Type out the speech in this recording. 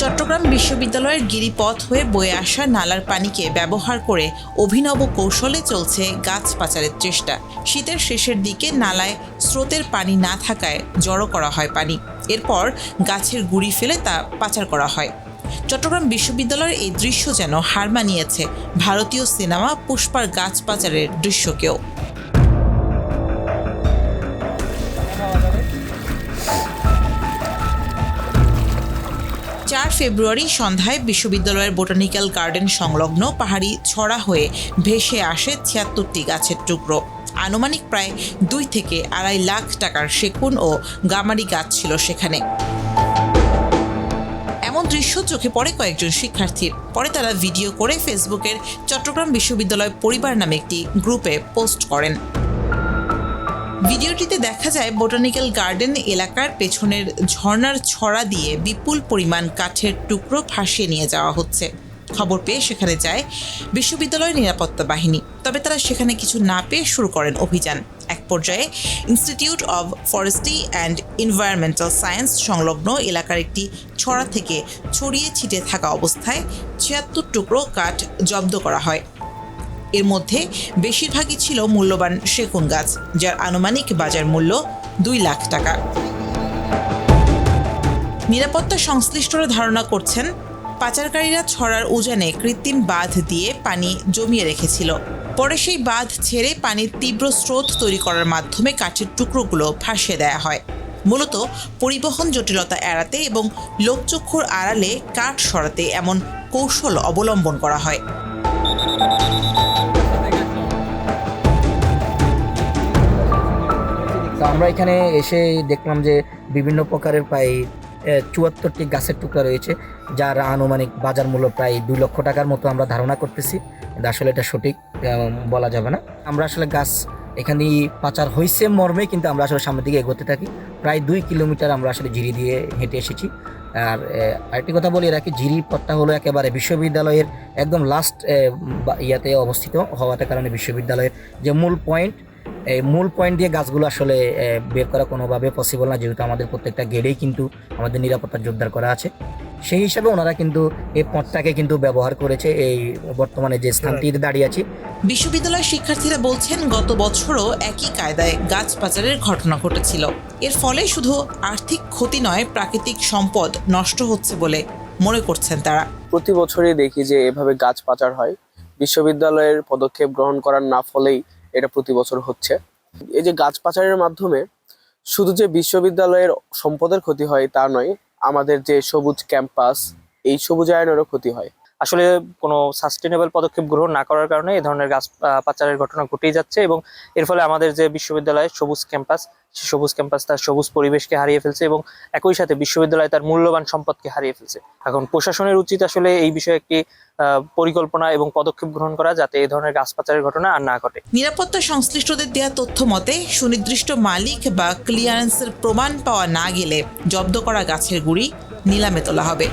চট্টগ্রাম বিশ্ববিদ্যালয়ের গিরিপথ হয়ে বয়ে আসা নালার পানিকে ব্যবহার করে অভিনব কৌশলে চলছে গাছ পাচারের চেষ্টা। শীতের শেষের দিকে নালায় স্রোতের পানি না থাকায় জড়ো করা হয় পানি, এরপর গাছের গুঁড়ি ফেলে তা পাচার করা হয়। চট্টগ্রাম বিশ্ববিদ্যালয়ের এই দৃশ্য যেন হার মানিয়েছে ভারতীয় সিনেমা পুষ্পার গাছ পাচারের দৃশ্যকেও। 4 ফেব্রুয়ারি সন্ধ্যায় বিশ্ববিদ্যালয়ের বোটানিক্যাল গার্ডেন সংলগ্ন পাহাড়ি ছড়া হয়ে ভেসে আসে 76টি গাছের টুকরো। আনুমানিক প্রায় 2 থেকে 2.5 লাখ টাকার সেগুন ও গামারি গাছ ছিল সেখানে। এমন দৃশ্য চোখে পড়ে কয়েকজন শিক্ষার্থীর। পরে তারা ভিডিও করে ফেসবুকের চট্টগ্রাম বিশ্ববিদ্যালয় পরিবার নামে একটি গ্রুপে পোস্ট করেন। ভিডিওটিতে দেখা যায় বোটানিক্যাল গার্ডেন এলাকার পেছনের ঝর্ণার ছড়া দিয়ে বিপুল পরিমাণ কাঠের টুকরো ভাসিয়ে নিয়ে যাওয়া হচ্ছে। খবর পেয়ে সেখানে যায় বিশ্ববিদ্যালয়ের নিরাপত্তা বাহিনী, তবে তারা সেখানে কিছু না পেয়ে শুরু করেন অভিযান। এক পর্যায়ে institute of forestry and environmental science সংলগ্ন এলাকার একটি ছড়া থেকে ছড়িয়ে ছিটিয়ে থাকা অবস্থায় 76 টুকরো কাঠ জব্দ করা হয়। এর মধ্যে বেশিরভাগই ছিল মূল্যবান সেগুন গাছ, যার আনুমানিক বাজার মূল্য 2 লাখ টাকা। নিরাপত্তা সংশ্লিষ্টরা ধারণা করছেন পাচারকারীরা ছড়ার উজানে কৃত্রিম বাঁধ দিয়ে পানি জমিয়ে রেখেছিল। পরে সেই বাঁধ ছেড়ে পানির তীব্র স্রোত তৈরি করার মাধ্যমে কাঠের টুকরোগুলো ভাসিয়ে দেওয়া হয়, মূলত পরিবহন জটিলতা এড়াতে এবং লোকচক্ষুর আড়ালে কাঠ সরাতে এমন কৌশল অবলম্বন করা হয়। আমরা এখানে এসে দেখলাম যে বিভিন্ন প্রকারের প্রায় 74টি গাছের টুকরা রয়েছে, যার আনুমানিক বাজার মূল্য প্রায় 2 লক্ষ টাকার মতো আমরা ধারণা করতেছি। আসলে এটা সঠিক বলা যাবে না। আমরা আসলে গাছ এখানে পাচার হয়েছে মর্মে কিন্তু আমরা আসলে সামনের দিকে এগোতে থাকি। প্রায় 2 কিলোমিটার আমরা আসলে ঝিরি দিয়ে হেঁটে এসেছি। আর আরেকটি কথা বলি রাখি, ঝিরি পথটা হলো একেবারে বিশ্ববিদ্যালয়ের একদম লাস্ট ইয়াতে অবস্থিত হওয়াতে কারণে বিশ্ববিদ্যালয়ের যে মূল পয়েন্ট দিয়ে গাছগুলো আসলে বের করা কোনোভাবে পসিবল না, যেহেতু আমাদের প্রত্যেকটা গেটেই কিন্তু আমাদের নিরাপত্তা জোরদার করা আছে। সেই হিসাবে ওনারা কিন্তু এই পথটাকে কিন্তু ব্যবহার করেছে এই বর্তমানে যে স্থানটিতে দাঁড়িয়ে আছি। বিশ্ববিদ্যালয়ের শিক্ষার্থীরা বলছেন গত বছরও একই কায়দায় গাছ পাচারের ঘটনা ঘটেছিল। এর ফলে শুধু আর্থিক ক্ষতি নয়, প্রাকৃতিক সম্পদ নষ্ট হচ্ছে বলে মনে করছেন তারা। প্রতি বছরই দেখি যে এভাবে গাছ পাচার হয়। বিশ্ববিদ্যালয়ের পদক্ষেপ গ্রহণ করার না ফলেই এটা প্রতি বছর হচ্ছে। এই যে গাছ পাচারের মাধ্যমে শুধু যে বিশ্ববিদ্যালয়ের সম্পদের ক্ষতি হয় তা নয়, আমাদের যে সবুজ ক্যাম্পাস, এই সবুজায়নেরও ক্ষতি হয়। আসলে কোনো সাস্টেনেবল পদক্ষেপ গ্রহণ না করার কারণে এই ধরনের গাছ পাচারের ঘটনা ঘটেই যাচ্ছে এবং এর ফলে আমাদের যে বিশ্ববিদ্যালয়ের সবুজ ক্যাম্পাস, সেই সবুজ ক্যাম্পাস তার সবুজ পরিবেশকে হারিয়ে ফেলছে এবং একই সাথে বিশ্ববিদ্যালয় তার মূল্যবান সম্পদকে হারিয়ে ফেলছে। এখন প্রশাসনের উচিত আসলে এই বিষয়ে একটি পরিকল্পনা এবং পদক্ষেপ গ্রহণ করা, যাতে এই ধরনের গাছ পাচারের ঘটনা আর না ঘটে। নিরাপত্তা সংশ্লিষ্টদের দেওয়া তথ্য মতে সুনির্দিষ্ট মালিক বা ক্লিয়ারেন্সের প্রমাণ পাওয়া না গেলে জব্দ করা গাছের গুঁড়ি নিলামে তোলা হবে।